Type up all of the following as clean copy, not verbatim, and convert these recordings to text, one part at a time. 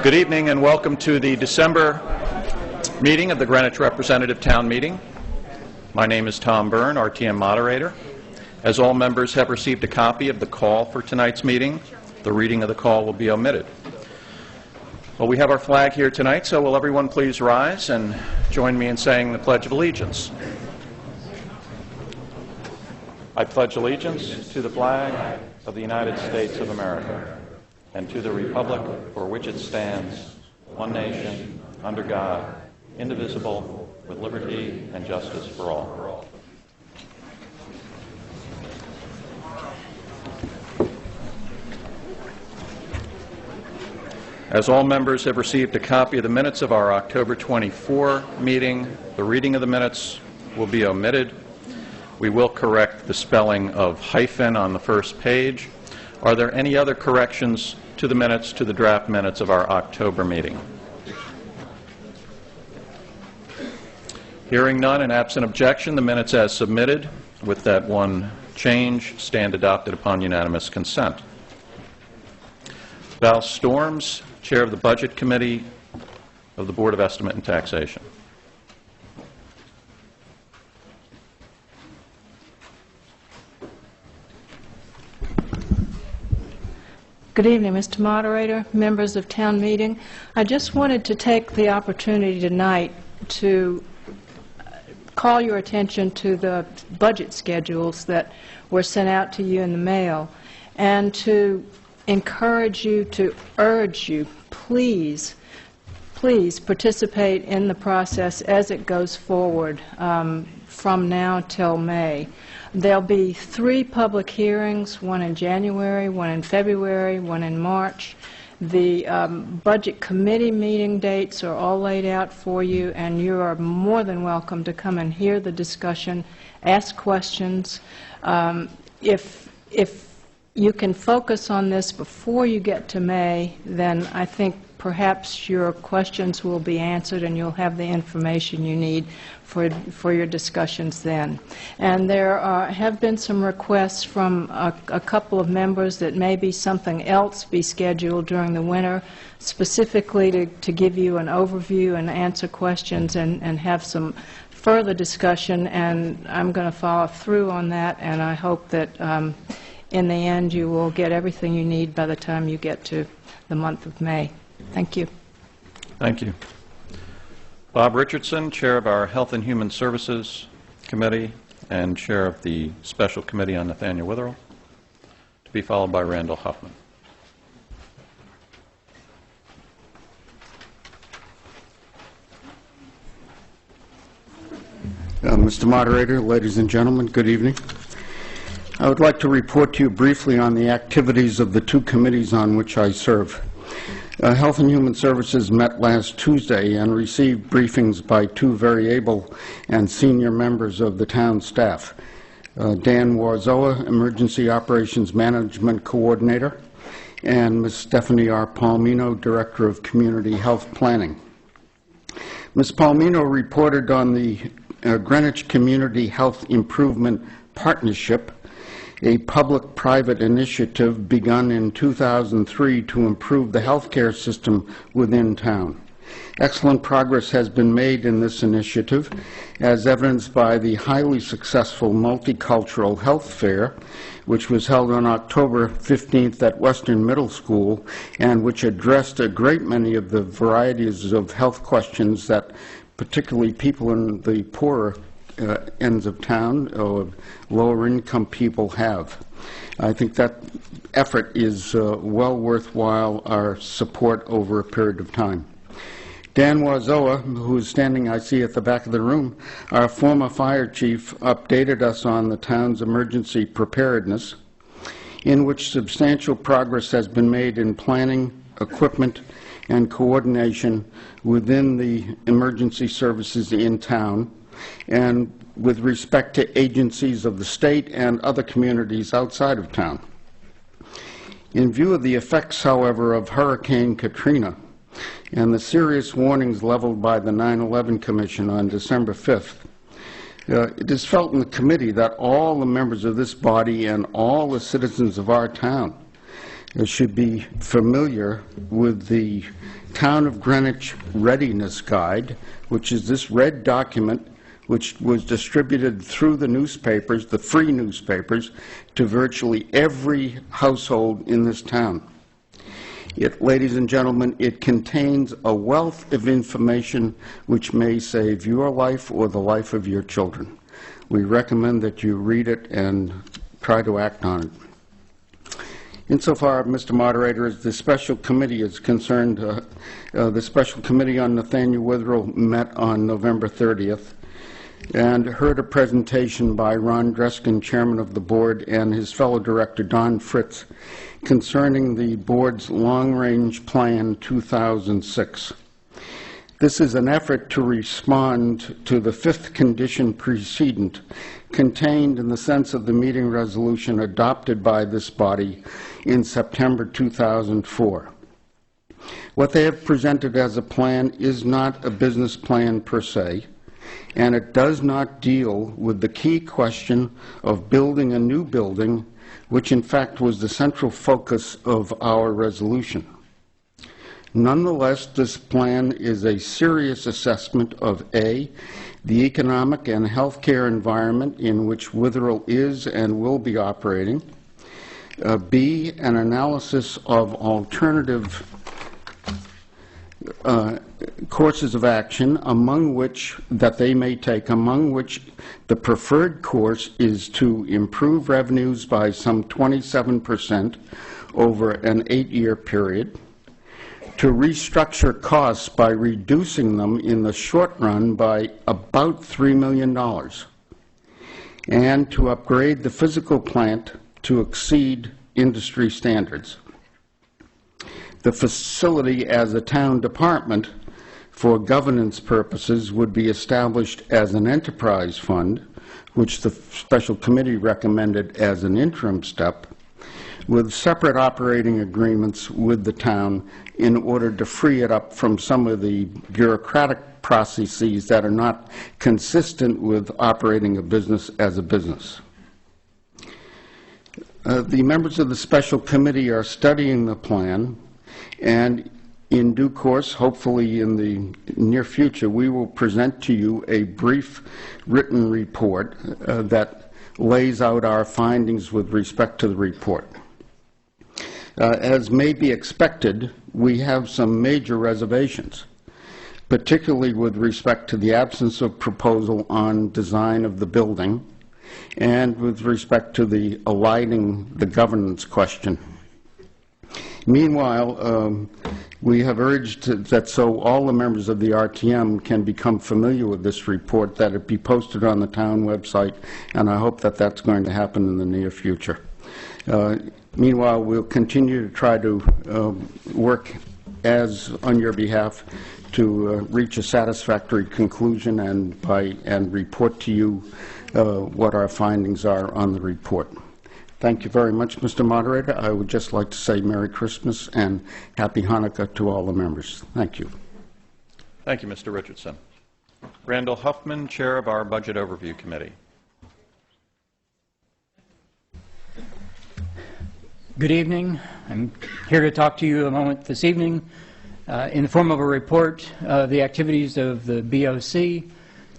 Good evening and welcome to the December meeting of the Greenwich Representative Town Meeting. My name is Tom Byrne, RTM moderator. As all members have received a copy of the call for tonight's meeting, the reading of the call will be omitted. Well, we have our flag here tonight, so will everyone please rise and join me in saying the Pledge of Allegiance. I pledge allegiance to the flag of the United States of America and to the republic for which it stands, one nation, under God, indivisible, with liberty and justice for all. As all members have received a copy of the minutes of our October 24 meeting, the reading of the minutes will be omitted. We will correct the spelling of hyphen on the first page. Are there any other corrections to the minutes, to the draft minutes of our October meeting? Hearing none and absent objection, the minutes as submitted, with that one change, stand adopted upon unanimous consent. Val Storms, Chair of the Budget Committee of the Board of Estimate and Taxation. Good evening, Mr. Moderator, members of town meeting. I just wanted to take the opportunity tonight to call your attention to the budget schedules that were sent out to you in the mail and to encourage you, to urge you, please participate in the process as it goes forward from now till May. There'll be 3 public hearings, one in January, one in February, one in March. The Budget Committee meeting dates are all laid out for you, and you are more than welcome to come and hear the discussion, ask questions. If you can focus on this before you get to May, then I think perhaps your questions will be answered and you'll have the information you need for your discussions then. And there have been some requests from a couple of members that maybe something else be scheduled during the winter, specifically to give you an overview and answer questions and have some further discussion, and I'm going to follow through on that, and I hope that in the end you will get everything you need by the time you get to the month of May. Thank you. Thank you. Bob Richardson, Chair of our Health and Human Services Committee and Chair of the Special Committee on Nathaniel Witherell, to be followed by Randall Huffman. Mr. Moderator, ladies and gentlemen, good evening. I would like to report to you briefly on the activities of the 2 committees on which I serve. Health and Human Services met last Tuesday and received briefings by 2 very able and senior members of the town staff. Dan Warzoa, Emergency Operations Management Coordinator, and Ms. Stephanie R. Palmino, Director of Community Health Planning. Ms. Palmino reported on the Greenwich Community Health Improvement Partnership, a public-private initiative begun in 2003 to improve the healthcare system within town. Excellent progress has been made in this initiative, as evidenced by the highly successful Multicultural Health Fair, which was held on October 15th at Western Middle School, and which addressed a great many of the varieties of health questions that particularly people in the poorer ends of town or lower income people have. I think that effort is well worthwhile our support over a period of time. Dan Warzoa, who is standing, I see, at the back of the room, our former fire chief, updated us on the town's emergency preparedness, in which substantial progress has been made in planning, equipment, and coordination within the emergency services in town, and with respect to agencies of the state and other communities outside of town. In view of the effects, however, of Hurricane Katrina and the serious warnings leveled by the 9/11 Commission on December 5th, it is felt in the committee that all the members of this body and all the citizens of our town should be familiar with the Town of Greenwich Readiness Guide, which is this red document which was distributed through the newspapers, the free newspapers, to virtually every household in this town. Ladies and gentlemen, it contains a wealth of information which may save your life or the life of your children. We recommend that you read it and try to act on it. Insofar, Mr. Moderator, as the special committee is concerned, the special committee on Nathaniel Witherell met on November 30th and heard a presentation by Ron Dreskin, chairman of the board, and his fellow director, Don Fritz, concerning the board's long-range plan 2006. This is an effort to respond to the fifth condition precedent contained in the sense of the meeting resolution adopted by this body in September 2004. What they have presented as a plan is not a business plan per se, and it does not deal with the key question of building a new building, which in fact was the central focus of our resolution. Nonetheless, this plan is a serious assessment of A, the economic and healthcare environment in which Witherell is and will be operating, B, an analysis of alternative courses of action among which that they may take, among which the preferred course is to improve revenues by some 27% over an 8-year period, to restructure costs by reducing them in the short run by about $3 million, and to upgrade the physical plant to exceed industry standards. The facility as a town department for governance purposes would be established as an enterprise fund, which the special committee recommended as an interim step, with separate operating agreements with the town in order to free it up from some of the bureaucratic processes that are not consistent with operating a business as a business. The members of the special committee are studying the plan, and in due course, hopefully in the near future, we will present to you a brief written report that lays out our findings with respect to the report. As may be expected, we have some major reservations, particularly with respect to the absence of proposal on design of the building and with respect to the aligning the governance question. Meanwhile, we have urged that so all the members of the RTM can become familiar with this report, that it be posted on the town website, and I hope that that's going to happen in the near future. Meanwhile, we'll continue to try to work on your behalf to reach a satisfactory conclusion and report to you what our findings are on the report. Thank you very much, Mr. Moderator. I would just like to say Merry Christmas and Happy Hanukkah to all the members. Thank you. Thank you, Mr. Richardson. Randall Huffman, Chair of our Budget Overview Committee. Good evening. I'm here to talk to you a moment this evening in the form of a report of the activities of the BOC,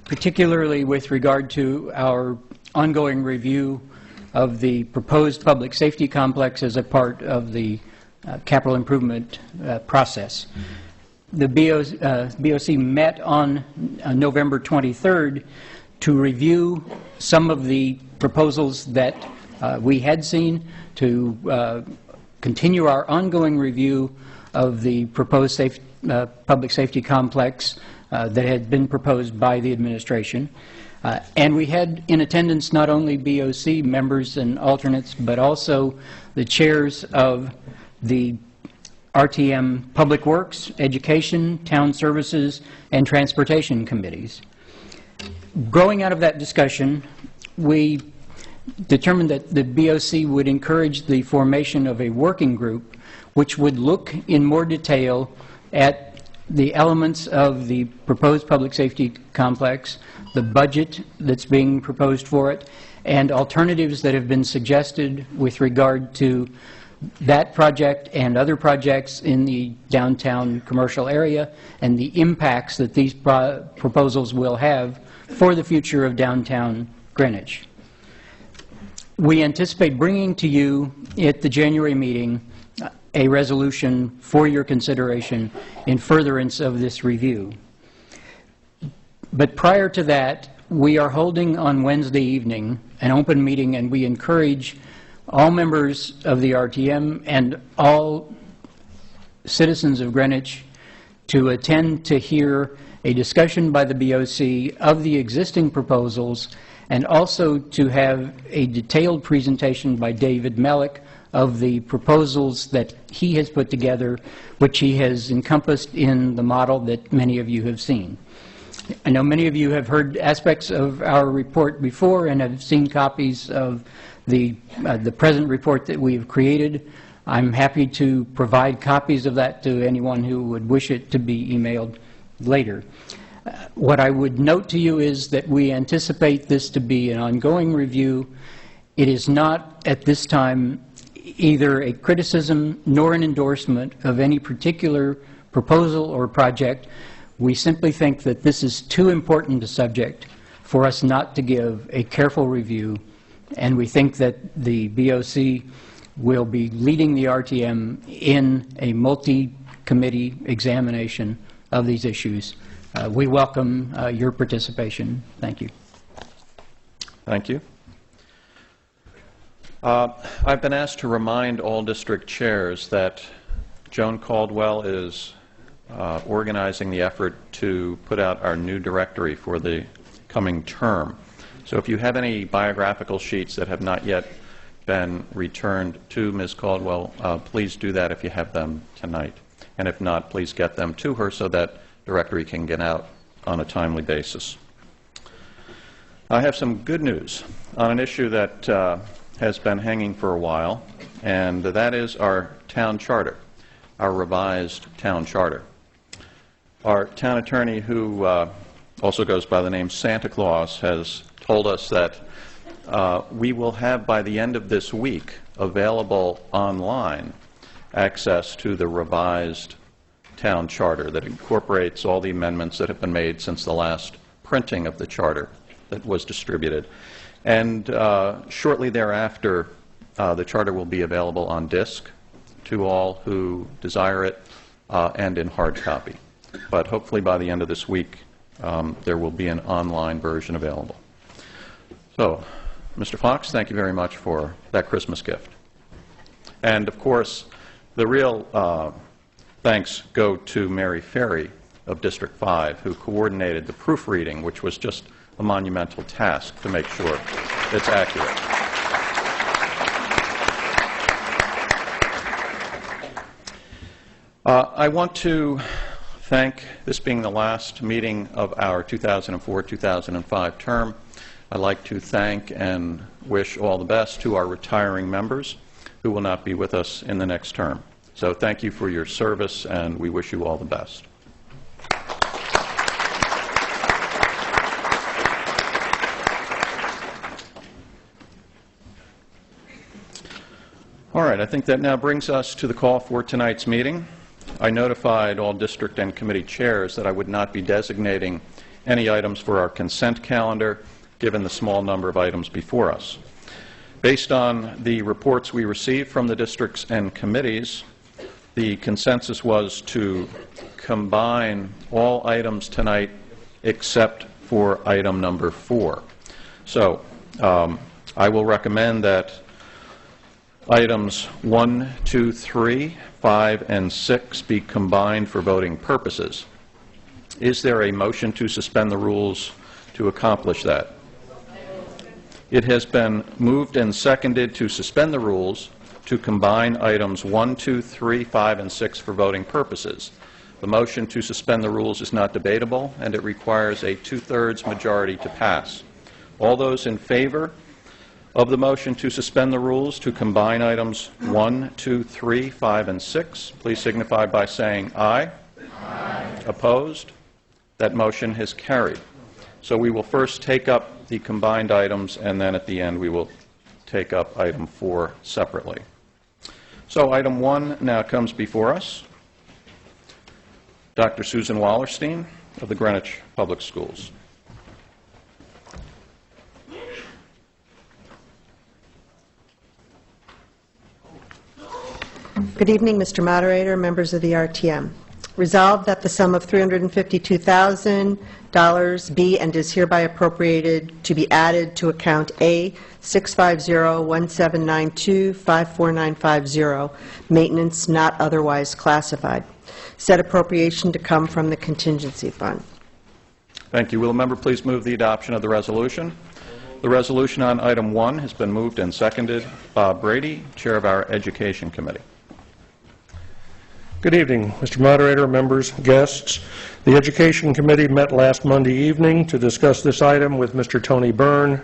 particularly with regard to our ongoing review of the proposed public safety complex as a part of the capital improvement process. The BOC met on November 23rd to review some of the proposals that we had seen, to continue our ongoing review of the proposed public safety complex that had been proposed by the administration. And we had in attendance not only BOC members and alternates, but also the chairs of the RTM Public Works, Education, Town Services, and Transportation committees. Growing out of that discussion, we determined that the BOC would encourage the formation of a working group which would look in more detail at the elements of the proposed public safety complex, the budget that's being proposed for it, and alternatives that have been suggested with regard to that project and other projects in the downtown commercial area and the impacts that these proposals will have for the future of downtown Greenwich. We anticipate bringing to you at the January meeting a resolution for your consideration in furtherance of this review. But prior to that, we are holding on Wednesday evening an open meeting, and we encourage all members of the RTM and all citizens of Greenwich to attend to hear a discussion by the BOC of the existing proposals, and also to have a detailed presentation by David Mellick of the proposals that he has put together, which he has encompassed in the model that many of you have seen. I know many of you have heard aspects of our report before and have seen copies of the present report that we've created. I'm happy to provide copies of that to anyone who would wish it to be emailed later. What I would note to you is that we anticipate this to be an ongoing review. It is not, at this time, either a criticism nor an endorsement of any particular proposal or project. We simply think that this is too important a subject for us not to give a careful review, and we think that the BOC will be leading the RTM in a multi-committee examination of these issues. We welcome your participation. Thank you. Thank you. I've been asked to remind all district chairs that Joan Caldwell is organizing the effort to put out our new directory for the coming term. So if you have any biographical sheets that have not yet been returned to Ms. Caldwell, please do that if you have them tonight. And if not, please get them to her so that directory can get out on a timely basis. I have some good news on an issue that has been hanging for a while, and that is our town charter, our revised town charter. Our town attorney, who also goes by the name Santa Claus, has told us that we will have by the end of this week available online access to the revised town charter that incorporates all the amendments that have been made since the last printing of the charter that was distributed. And shortly thereafter, the charter will be available on disk to all who desire it and in hard copy. But hopefully by the end of this week, there will be an online version available. So, Mr. Fox, thank you very much for that Christmas gift. And, of course, the real thanks go to Mary Ferry of District 5, who coordinated the proofreading, which was just a monumental task to make sure it's accurate. I want to thank, this being the last meeting of our 2004-2005 term, I'd like to thank and wish all the best to our retiring members who will not be with us in the next term. So thank you for your service, and we wish you all the best. All right, I think that now brings us to the call for tonight's meeting. I notified all district and committee chairs that I would not be designating any items for our consent calendar, given the small number of items before us. Based on the reports we received from the districts and committees, the consensus was to combine all items tonight except for item number 4. So I will recommend that items 1, 2, 3, 5, and 6 be combined for voting purposes. Is there a motion to suspend the rules to accomplish that? It has been moved and seconded to suspend the rules to combine items 1, 2, 3, 5, and 6 for voting purposes. The motion to suspend the rules is not debatable, and it requires a 2/3 majority to pass. All those in favor of the motion to suspend the rules to combine items 1, 2, 3, 5, and 6, please signify by saying aye. Aye. Opposed? That motion has carried. So we will first take up the combined items, and then at the end we will take up item 4 separately. So item 1 now comes before us. Dr. Susan Wallerstein of the Greenwich Public Schools. Good evening, Mr. Moderator, members of the RTM. Resolved that the sum of $352,000 be and is hereby appropriated to be added to account A 650-1792-54950, maintenance not otherwise classified. Said appropriation to come from the contingency fund. Thank you. Will a member please move the adoption of the resolution? The resolution on item 1 has been moved and seconded. Bob Brady, Chair of our Education Committee. Good evening, Mr. Moderator, members, guests. The Education Committee met last Monday evening to discuss this item with Mr. Tony Byrne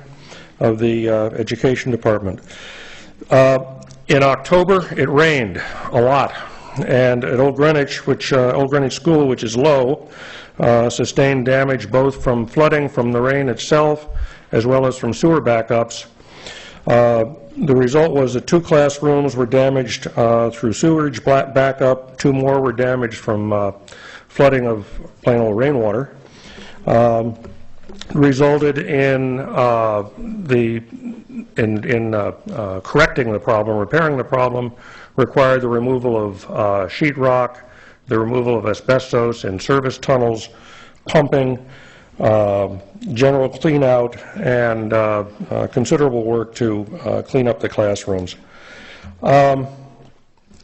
of the Education Department. In October, it rained a lot, and at Old Greenwich, Old Greenwich School, which is low, sustained damage both from flooding from the rain itself as well as from sewer backups. The result was that 2 classrooms were damaged through sewage backup, 2 more were damaged from flooding of plain old rainwater. Resulted in correcting the problem, repairing the problem, required the removal of sheetrock, the removal of asbestos in service tunnels, pumping, general clean-out, and considerable work to clean up the classrooms.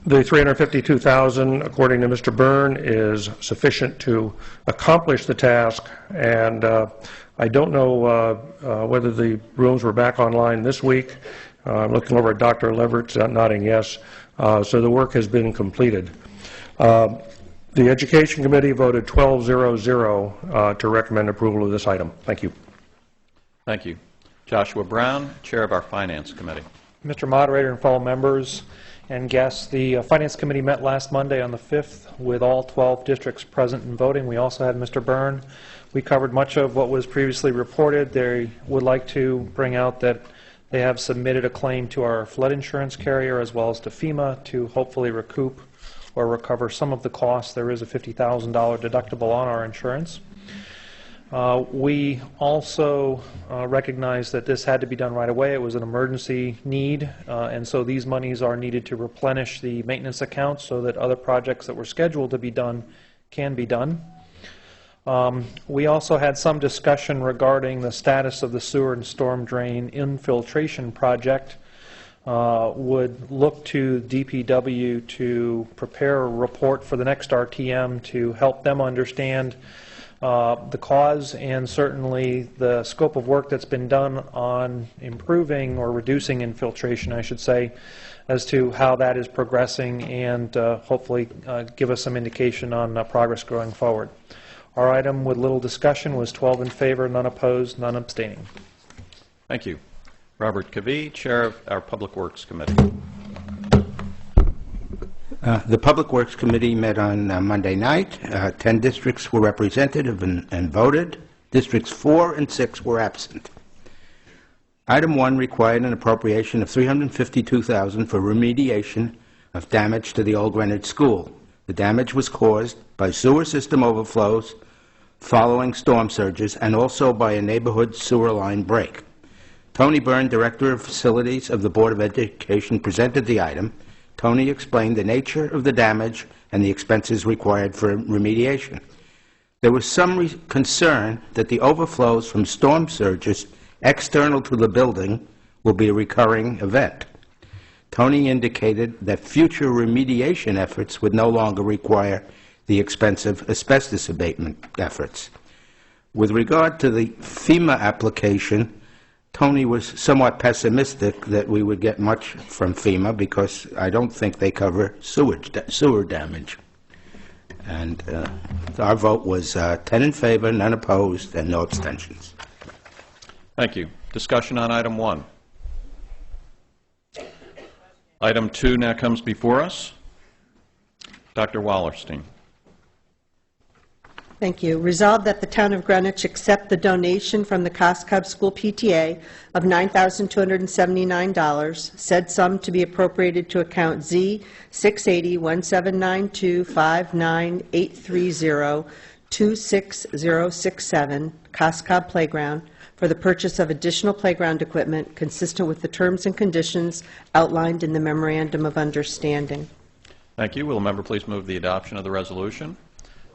The $352,000, according to Mr. Byrne, is sufficient to accomplish the task, and I don't know whether the rooms were back online this week. I'm looking over at Dr. Leverett, nodding yes. So the work has been completed. The Education Committee voted 12-0-0 to recommend approval of this item. Thank you. Thank you. Joshua Brown, Chair of our Finance Committee. Mr. Moderator and fellow members and guests, the Finance Committee met last Monday on the 5th with all 12 districts present and voting. We also had Mr. Byrne. We covered much of what was previously reported. They would like to bring out that they have submitted a claim to our flood insurance carrier as well as to FEMA to hopefully recoup or recover some of the costs. There is a $50,000 deductible on our insurance. We also recognize that this had to be done right away. It was an emergency need, and so these monies are needed to replenish the maintenance account so that other projects that were scheduled to be done can be done. We also had some discussion regarding the status of the sewer and storm drain infiltration project. Would look to DPW to prepare a report for the next RTM to help them understand the cause and certainly the scope of work that's been done on improving or reducing infiltration, I should say, as to how that is progressing and hopefully give us some indication on progress going forward. Our item with little discussion was 12 in favor, none opposed, none abstaining. Thank you. Robert Cavee, Chair of our Public Works Committee. The Public Works Committee met on Monday night. 10 districts were represented and voted. Districts 4 and 6 were absent. Item 1 required an appropriation of $352,000 for remediation of damage to the Old Greenwich School. The damage was caused by sewer system overflows following storm surges and also by a neighborhood sewer line break. Tony Byrne, Director of Facilities of the Board of Education, presented the item. Tony explained the nature of the damage and the expenses required for remediation. There was some concern that the overflows from storm surges external to the building will be a recurring event. Tony indicated that future remediation efforts would no longer require the expensive asbestos abatement efforts. With regard to the FEMA application, Tony was somewhat pessimistic that we would get much from FEMA because I don't think they cover sewer damage. And our vote was 10 in favor, none opposed, and no abstentions. Thank you. Discussion on item 1. Item 2 now comes before us. Dr. Wallerstein. Thank you. Resolved that the Town of Greenwich accept the donation from the Coscob School PTA of $9,279, said sum to be appropriated to account Z680-179259830-26067, Coscob Playground, for the purchase of additional playground equipment consistent with the terms and conditions outlined in the Memorandum of Understanding. Thank you. Will the member please move the adoption of the resolution?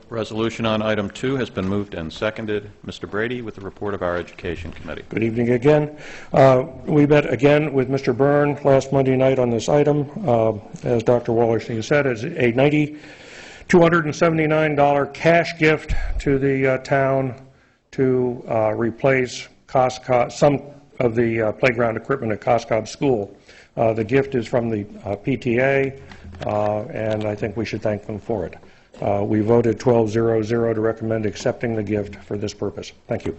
Resolution on item 2 has been moved and seconded. Mr. Brady with the report of our Education Committee. Good evening again. We met again with Mr. Byrne last Monday night on this item. As Dr. Wallerstein said, it's a $279 cash gift to the town to replace some of the playground equipment at Coscob School. The gift is from the PTA, and I think we should thank them for it. We voted 12-0-0 to recommend accepting the gift for this purpose. Thank you.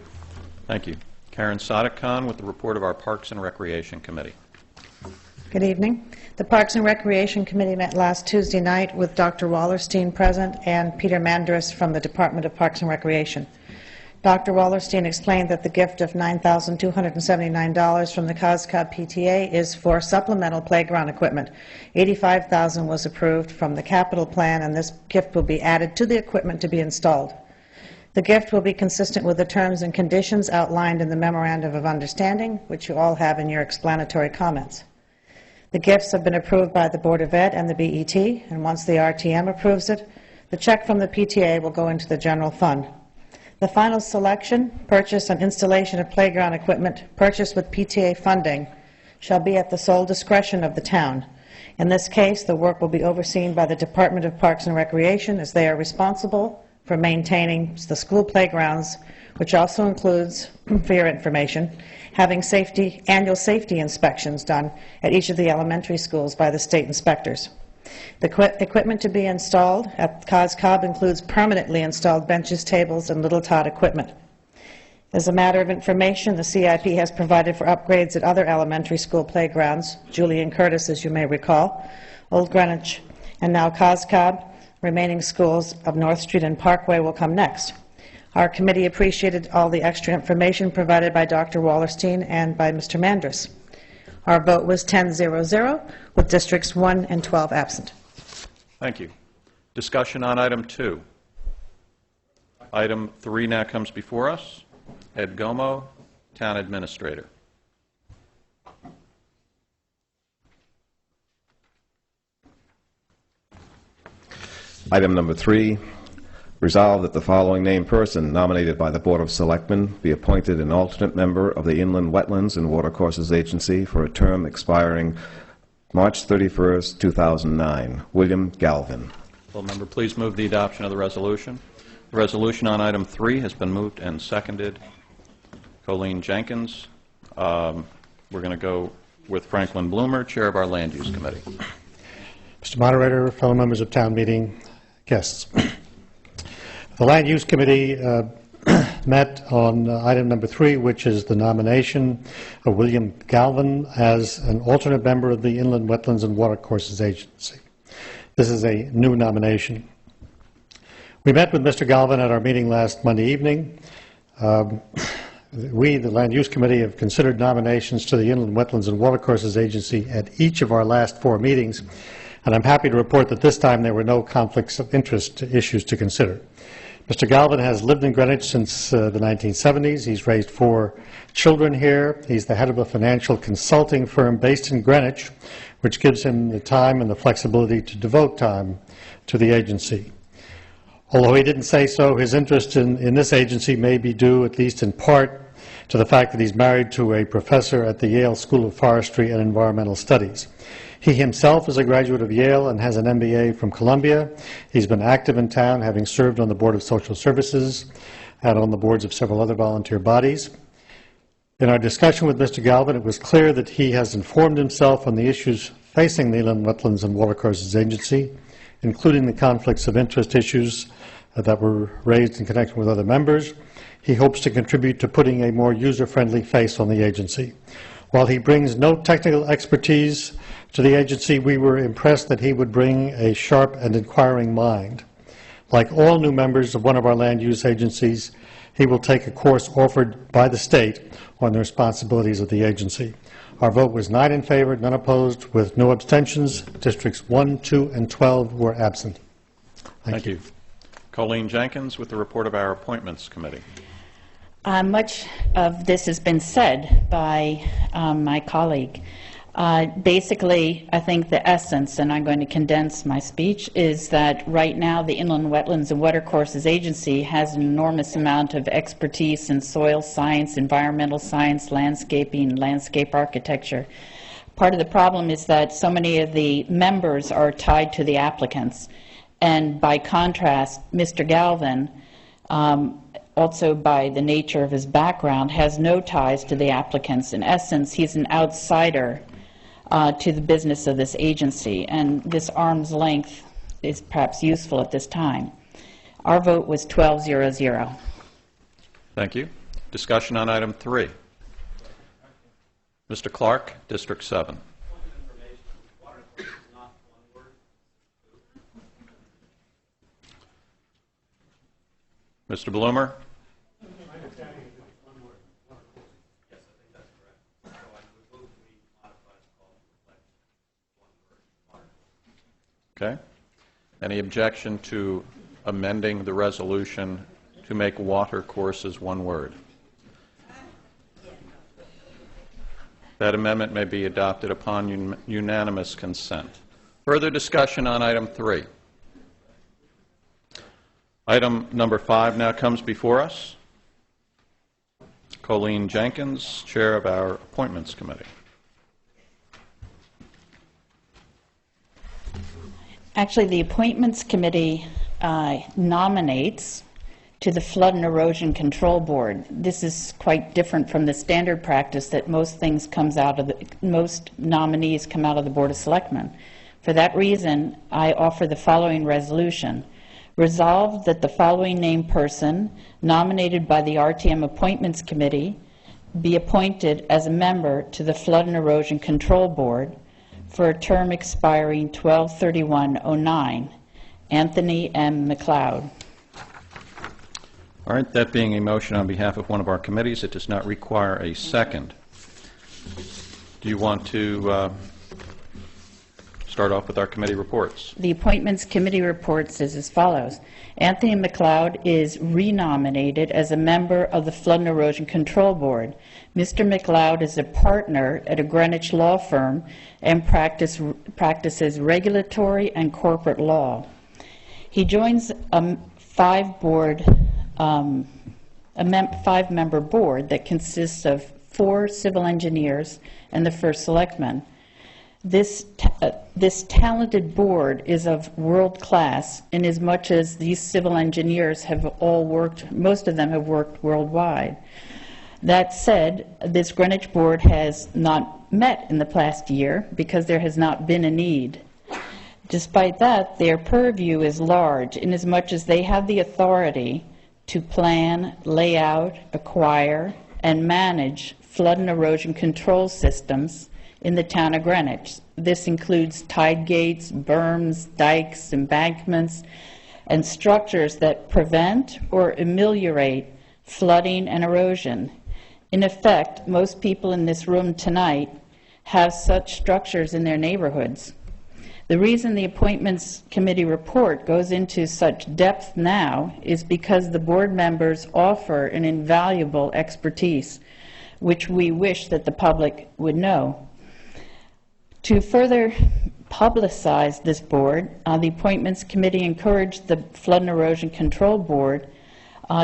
Thank you. Karen Sadek-Khan with the report of our Parks and Recreation Committee. Good evening. The Parks and Recreation Committee met last Tuesday night with Dr. Wallerstein present and Peter Mandris from the Department of Parks and Recreation. Dr. Wallerstein explained that the gift of $9,279 from the Coscob PTA is for supplemental playground equipment. $85,000 was approved from the capital plan, and this gift will be added to the equipment to be installed. The gift will be consistent with the terms and conditions outlined in the Memorandum of Understanding, which you all have in your explanatory comments. The gifts have been approved by the Board of Ed and the BET, and once the RTM approves it, the check from the PTA will go into the general fund. The final selection, purchase, and installation of playground equipment purchased with PTA funding shall be at the sole discretion of the town. In this case, the work will be overseen by the Department of Parks and Recreation, as they are responsible for maintaining the school playgrounds, which also includes, for your information, having annual safety inspections done at each of the elementary schools by the state inspectors. The equipment to be installed at Coscob includes permanently installed benches, tables, and Little Tot equipment. As a matter of information, the CIP has provided for upgrades at other elementary school playgrounds, Julian Curtis, as you may recall, Old Greenwich, and now Coscob. Remaining schools of North Street and Parkway will come next. Our committee appreciated all the extra information provided by Dr. Wallerstein and by Mr. Mandris. Our vote was 10-0-0, with districts 1 and 12 absent. Thank you. Discussion on item 2. Item 3 now comes before us. Ed Gomo, Town Administrator. Item number 3, resolve that the following named person nominated by the Board of Selectmen be appointed an alternate member of the Inland Wetlands and Watercourses Agency for a term expiring March 31st, 2009. William Galvin. Will the member please move the adoption of the resolution? The resolution on item 3 has been moved and seconded. Colleen Jenkins. We're going to go with Franklin Bloomer, Chair of our Land Use Committee. Mr. Moderator, fellow members of town meeting, guests. The Land Use Committee met on item number 3, which is the nomination of William Galvin as an alternate member of the Inland Wetlands and Watercourses Agency. This is a new nomination. We met with Mr. Galvin at our meeting last Monday evening. We, the Land Use Committee, have considered nominations to the Inland Wetlands and Watercourses Agency at each of our last 4 meetings, and I'm happy to report that this time there were no conflicts of interest issues to consider. Mr. Galvin has lived in Greenwich since the 1970s. He's raised 4 children here. He's the head of a financial consulting firm based in Greenwich, which gives him the time and the flexibility to devote time to the agency. Although he didn't say so, his interest in this agency may be due, at least in part, to the fact that he's married to a professor at the Yale School of Forestry and Environmental Studies. He himself is a graduate of Yale and has an MBA from Columbia. He's been active in town, having served on the Board of Social Services and on the boards of several other volunteer bodies. In our discussion with Mr. Galvin, it was clear that he has informed himself on the issues facing the Inland Wetlands and Watercourses Agency, including the conflicts of interest issues that were raised in connection with other members. He hopes to contribute to putting a more user-friendly face on the agency. While he brings no technical expertise to the agency, we were impressed that he would bring a sharp and inquiring mind. Like all new members of one of our land use agencies, he will take a course offered by the state on the responsibilities of the agency. Our vote was 9 in favor, none opposed, with no abstentions. Districts 1, 2, and 12 were absent. Thank you. Colleen Jenkins with the report of our Appointments Committee. Much of this has been said by my colleague. Basically, I think the essence, and I'm going to condense my speech, is that right now the Inland Wetlands and Watercourses Agency has an enormous amount of expertise in soil science, environmental science, landscaping, landscape architecture. Part of the problem is that so many of the members are tied to the applicants, and by contrast, Mr. Galvin, also by the nature of his background, has no ties to the applicants. In essence, he's an outsider to the business of this agency, and this arm's length is perhaps useful at this time. Our vote was 12-0-0. Thank you. Discussion on item 3. Mr. Clark, District 7. Mr. Bloomer? Okay. Any objection to amending the resolution to make water courses one word? That amendment may be adopted upon unanimous consent. Further discussion on item 3. Item number 5 now comes before us. Colleen Jenkins, Chair of our Appointments Committee. Actually, the Appointments Committee nominates to the Flood and Erosion Control Board. This is quite different from the standard practice that most nominees come out of the Board of Selectmen. For that reason, I offer the following resolution. Resolved that the following named person nominated by the RTM Appointments Committee be appointed as a member to the Flood and Erosion Control Board for a term expiring 12/31/09. Anthony M. McLeod. All right, that being a motion on behalf of one of our committees, it does not require a second. Do you want to start off with our committee reports? The Appointments Committee reports is as follows. Anthony McLeod is renominated as a member of the Flood and Erosion Control Board. Mr. McLeod is a partner at a Greenwich law firm and practices regulatory and corporate law. He joins a five-member board that consists of 4 civil engineers and the first selectman. This talented board is of world class in as much as these civil engineers have all worked, most of them have worked worldwide. That said, this Greenwich board has not met in the past year because there has not been a need. Despite that, their purview is large in as much as they have the authority to plan, lay out, acquire, and manage flood and erosion control systems in the town of Greenwich. This includes tide gates, berms, dikes, embankments, and structures that prevent or ameliorate flooding and erosion. In effect, most people in this room tonight have such structures in their neighborhoods. The reason the Appointments Committee report goes into such depth now is because the board members offer an invaluable expertise, which we wish that the public would know. To further publicize this board, the Appointments Committee encouraged the Flood and Erosion Control Board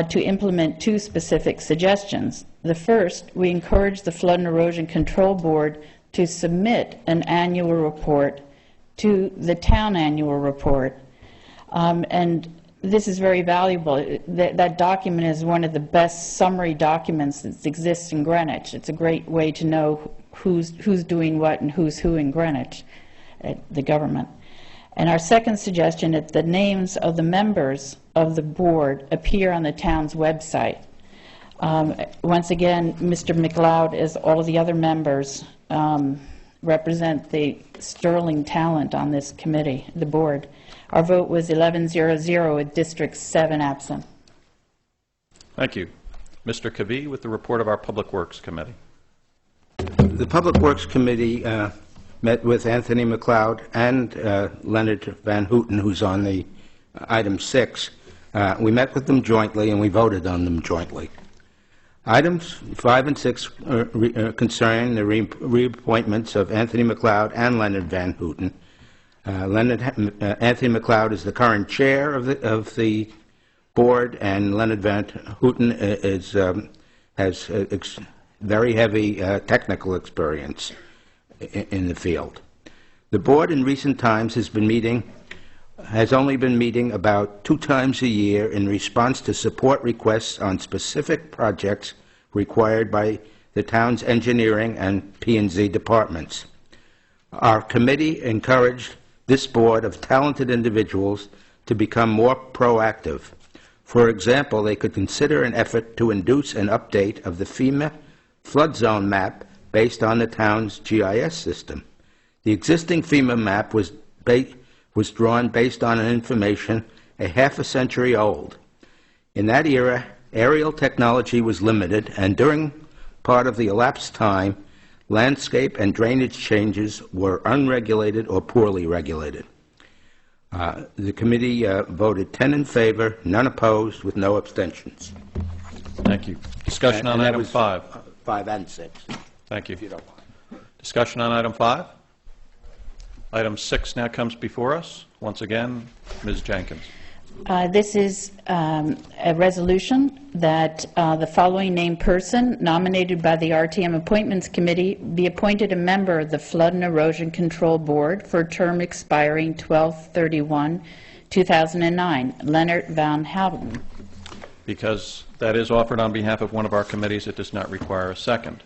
to implement 2 specific suggestions. The first, we encouraged the Flood and Erosion Control Board to submit an annual report to the town annual report. And this is very valuable. That document is one of the best summary documents that exists in Greenwich. It's a great way to know who's doing what and who's who in Greenwich, the government. And our second suggestion is the names of the members of the board appear on the town's website. Once again, Mr. McLeod, as all of the other members, represent the sterling talent on this committee, the board. Our vote was 11-0-0 with District 7 absent. Thank you. Mr. Kavee with the report of our Public Works Committee. The Public Works Committee met with Anthony McLeod and Leonard Van Houten, who's on the item 6. We met with them jointly, and we voted on them jointly. Items 5 and 6 concern the reappointments of Anthony McLeod and Leonard Van Houten. Anthony McLeod is the current chair of the board, and Leonard Van Houten has very heavy technical experience in the field. The board in recent times has only been meeting about 2 times a year in response to support requests on specific projects required by the town's engineering and P&Z departments. Our committee encouraged this board of talented individuals to become more proactive. For example, they could consider an effort to induce an update of the FEMA flood zone map based on the town's GIS system. The existing FEMA map was drawn based on an information a half a century old. In that era, aerial technology was limited, and during part of the elapsed time, landscape and drainage changes were unregulated or poorly regulated. The committee voted 10 in favor, none opposed, with no abstentions. Thank you. Discussion on that item was 5. 5 and 6. Thank you. If you don't mind. Discussion on item 5. Item 6 now comes before us. Once again, Ms. Jenkins. This is a resolution that the following named person nominated by the RTM Appointments Committee be appointed a member of the Flood and Erosion Control Board for a term expiring 12/31/2009. Leonard Van Houten. Because that is offered on behalf of one of our committees, it does not require a second.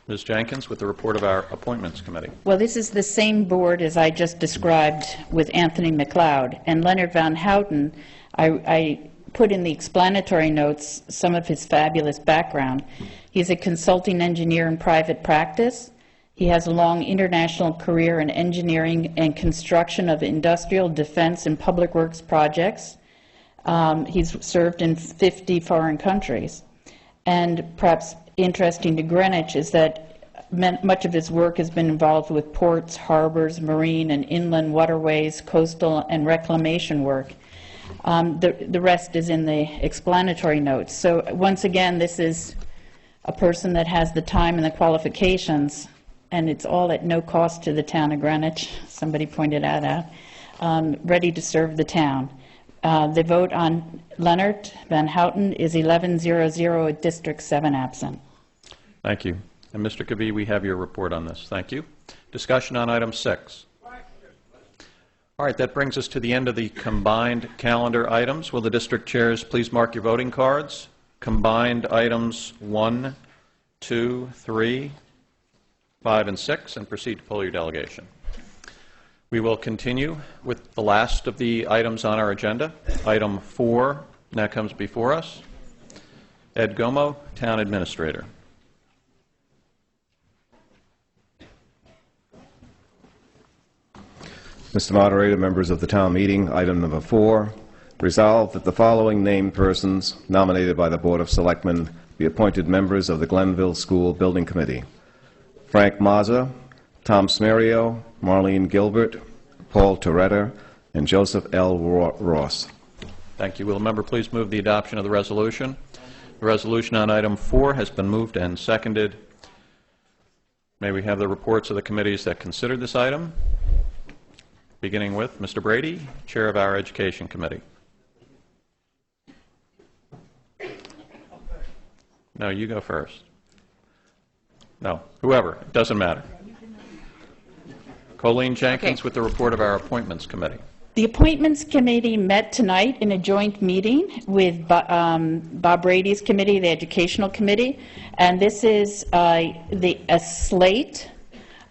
Ms. Jenkins with the report of our Appointments Committee. Well, this is the same board as I just described with Anthony McLeod. And Leonard Van Houten, I put in the explanatory notes some of his fabulous background. He's a consulting engineer in private practice. He has a long international career in engineering and construction of industrial, defense, and public works projects. He's served in 50 foreign countries. And perhaps interesting to Greenwich is that much of his work has been involved with ports, harbors, marine and inland waterways, coastal and reclamation work. The rest is in the explanatory notes. So once again, this is a person that has the time and the qualifications, and it's all at no cost to the town of Greenwich. Somebody pointed that out. Ready to serve the town. The vote on Leonard Van Houten is 11-0-0 with District 7 absent. Thank you. And Mr. Kavee, we have your report on this. Thank you. Discussion on item 6. All right, that brings us to the end of the combined calendar items. Will the district chairs please mark your voting cards? Combined items 1, 2, 3, 5, and 6, and proceed to poll your delegation. We will continue with the last of the items on our agenda. Item 4 now comes before us. Ed Gomo, Town Administrator. Mr. Moderator, members of the town meeting, item number 4, resolved that the following named persons nominated by the Board of Selectmen be appointed members of the Glenville School Building Committee. Frank Mazza, Tom Smerio, Marlene Gilbert, Paul Toretta, and Joseph L. Ross. Thank you. Will the member please move the adoption of the resolution? The resolution on item 4 has been moved and seconded. May we have the reports of the committees that considered this item? Beginning with Mr. Brady, Chair of our Education Committee. No, you go first. No, whoever. It doesn't matter. Colleen Jenkins with the report of our Appointments Committee. The Appointments Committee met tonight in a joint meeting with Bob Brady's committee, the Educational Committee, and this is a slate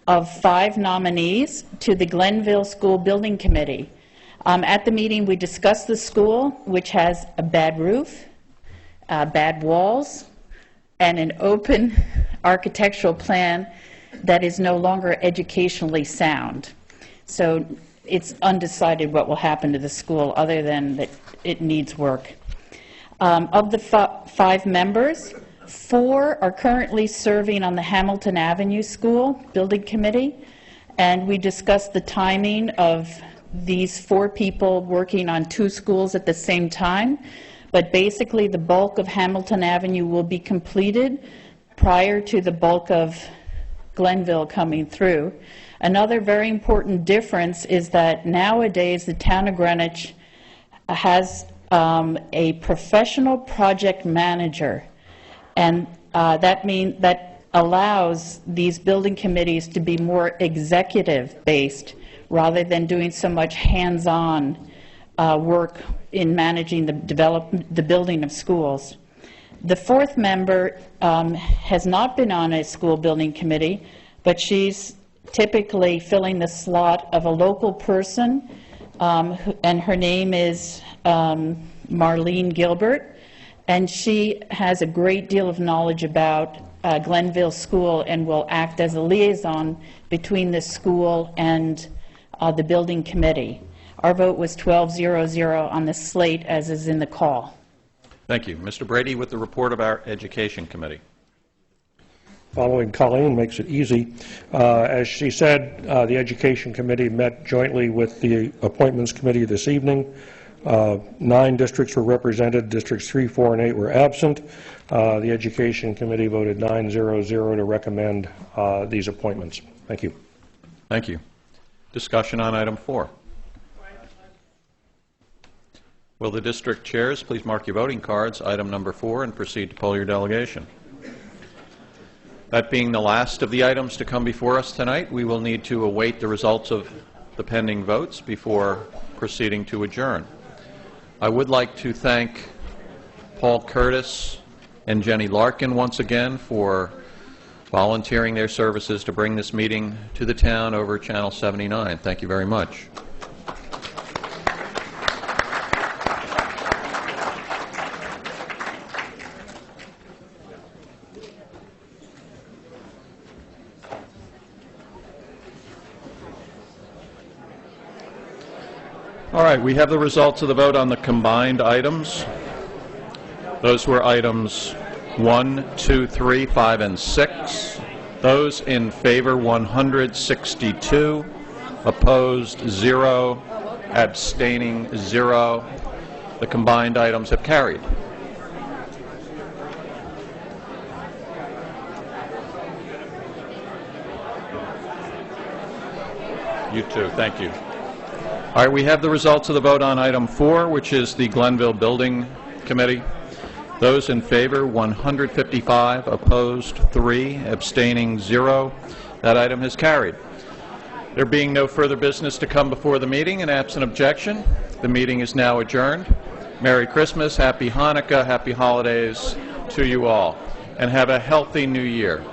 of 5 nominees to the Glenville School Building Committee. At the meeting, we discussed the school, which has a bad roof, bad walls, and an open architectural plan that is no longer educationally sound. So it's undecided what will happen to the school, other than that it needs work. Of the 5 members, 4 are currently serving on the Hamilton Avenue School Building Committee, and we discussed the timing of these 4 people working on 2 schools at the same time. But basically, the bulk of Hamilton Avenue will be completed prior to the bulk of Glenville coming through. Another very important difference is that nowadays the town of Greenwich has a professional project manager, and that allows these building committees to be more executive-based rather than doing so much hands-on work in managing the building of schools. The 4th member has not been on a school building committee, but she's typically filling the slot of a local person, and her name is Marlene Gilbert, and she has a great deal of knowledge about Glenville School and will act as a liaison between the school and the building committee. Our vote was 12-0-0 on the slate, as is in the call. Thank you. Mr. Brady with the report of our Education Committee. Following Colleen makes it easy. As she said, the Education Committee met jointly with the Appointments Committee this evening. 9 districts were represented. Districts 3, 4, and 8 were absent. The Education Committee voted 9-0-0 to recommend these appointments. Thank you. Thank you. Discussion on item 4. Will the district chairs please mark your voting cards, item number 4, and proceed to poll your delegation. That being the last of the items to come before us tonight, we will need to await the results of the pending votes before proceeding to adjourn. I would like to thank Paul Curtis and Jenny Larkin once again for volunteering their services to bring this meeting to the town over Channel 79. Thank you very much. All right, we have the results of the vote on the combined items. Those were items 1, 2, 3, 5, and 6. Those in favor, 162. Opposed, 0. Abstaining, 0. The combined items have carried. You too. Thank you. All right, we have the results of the vote on item 4, which is the Glenville Building Committee. Those in favor, 155. Opposed, 3. Abstaining, 0. That item has carried. There being no further business to come before the meeting, and absent objection, the meeting is now adjourned. Merry Christmas, Happy Hanukkah, Happy Holidays to you all, and have a healthy New Year.